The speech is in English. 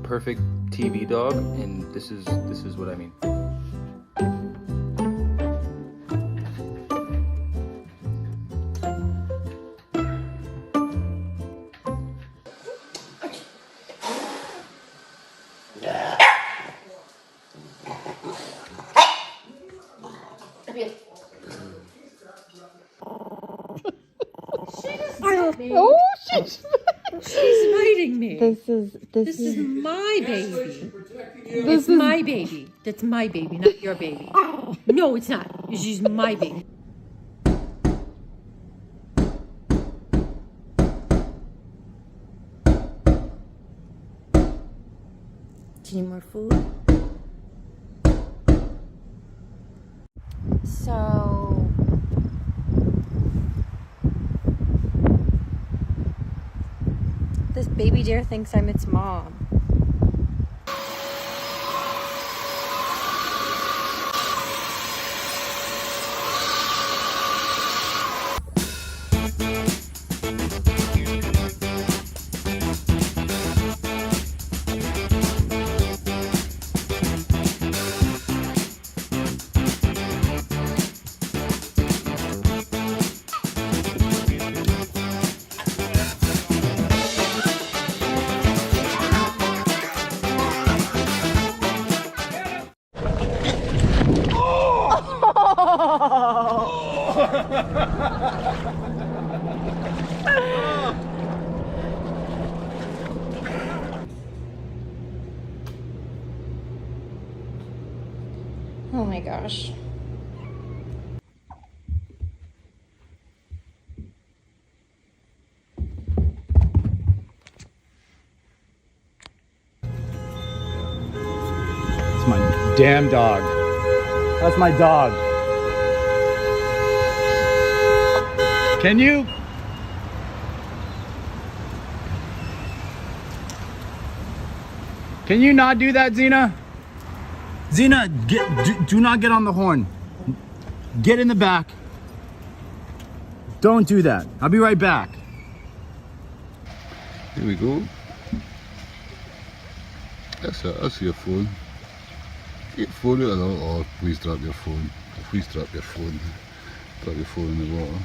perfect TV dog, and this is what I mean. Oh shit! She's biting me. This is my baby. this It's my baby. That's my baby, not your baby. No, it's not. She's my baby. Do you need more food? So this baby deer thinks I'm its mom. Oh my gosh. That's my damn dog. That's my dog. Can you? Can you not do that, Xena? Xena, do not get on the horn. Get in the back. Don't do that. I'll be right back. Here we go. That's your phone. Get phone out of the water. Oh, please drop your phone. Please drop your phone. Drop your phone in the water.